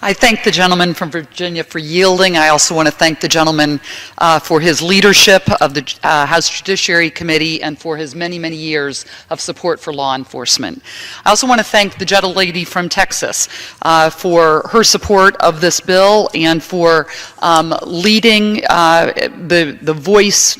I thank the gentleman from Virginia for yielding. I also want to thank the gentleman for his leadership of the House Judiciary Committee and for his many, many years of support for law enforcement. I also want to thank the gentlelady from Texas for her support of this bill and for leading the voice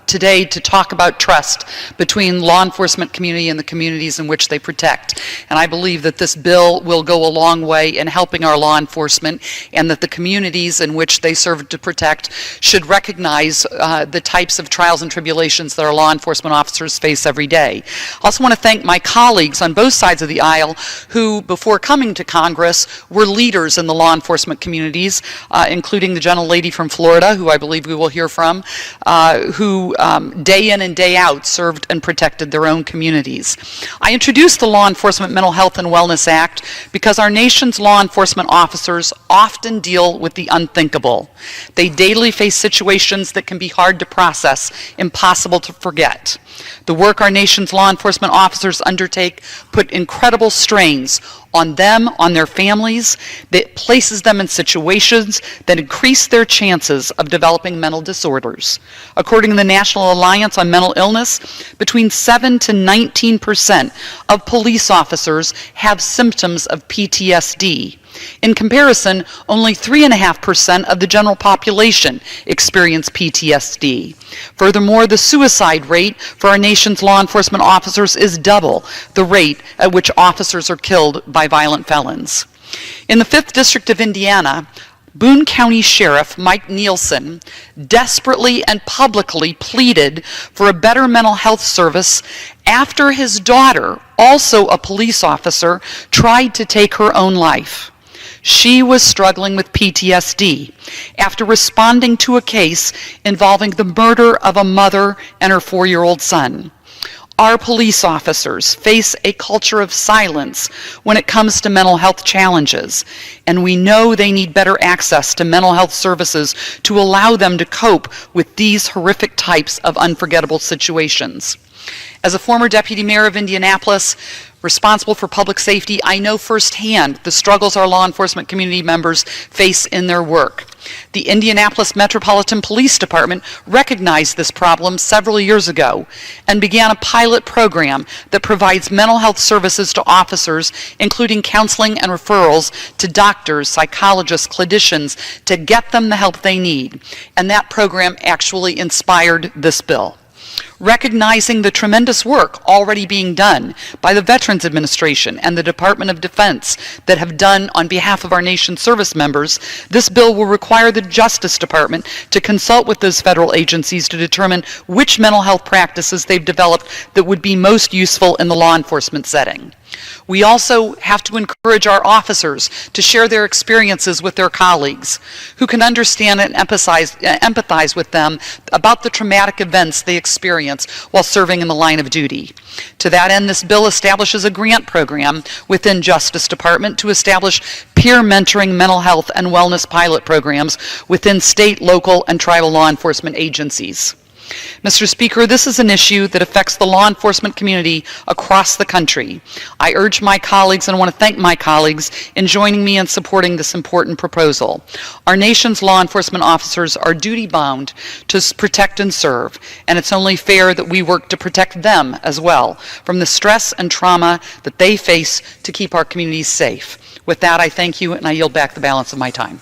today to talk about trust between law enforcement community and the communities in which they protect. And I believe that this bill will go a long way in helping our law enforcement, and that the communities in which they serve to protect should recognize the types of trials and tribulations that our law enforcement officers face every day. I also want to thank my colleagues on both sides of the aisle who, before coming to Congress, were leaders in the law enforcement communities, including the gentlelady from Florida, who I believe we will hear from, who day in and day out served and protected their own communities. I introduced the Law Enforcement Mental Health and Wellness Act because our nation's law enforcement officers often deal with the unthinkable. They daily face situations that can be hard to process, impossible to forget. The work our nation's law enforcement officers undertake put incredible strains on them, on their families, that places them in situations that increase their chances of developing mental disorders. According to the National Alliance on Mental Illness, between 7 to 19% of police officers have symptoms of PTSD. In comparison, only 3.5% of the general population experience PTSD. Furthermore, the suicide rate for our nation's law enforcement officers is double the rate at which officers are killed by violent felons. In the 5th District of Indiana, Boone County Sheriff Mike Nielsen desperately and publicly pleaded for a better mental health service after his daughter, also a police officer, tried to take her own life. She was struggling with PTSD after responding to a case involving the murder of a mother and her 4-year-old son. Our police officers face a culture of silence when it comes to mental health challenges, and we know they need better access to mental health services to allow them to cope with these horrific types of unforgettable situations. As a former deputy mayor of Indianapolis, responsible for public safety, I know firsthand the struggles our law enforcement community members face in their work. The Indianapolis Metropolitan Police Department recognized this problem several years ago and began a pilot program that provides mental health services to officers, including counseling and referrals to doctors, psychologists, clinicians, to get them the help they need. And that program actually inspired this bill. Recognizing the tremendous work already being done by the Veterans Administration and the Department of Defense that have done on behalf of our nation's service members, this bill will require the Justice Department to consult with those federal agencies to determine which mental health practices they've developed that would be most useful in the law enforcement setting. We also have to encourage our officers to share their experiences with their colleagues who can understand and empathize with them about the traumatic events they experience while serving in the line of duty. To that end, this bill establishes a grant program within Justice Department to establish peer mentoring mental health and wellness pilot programs within state, local, and tribal law enforcement agencies. Mr. Speaker, this is an issue that affects the law enforcement community across the country. I urge my colleagues, and I want to thank my colleagues, in joining me in supporting this important proposal. Our nation's law enforcement officers are duty-bound to protect and serve, and it's only fair that we work to protect them as well from the stress and trauma that they face to keep our communities safe. With that, I thank you, and I yield back the balance of my time.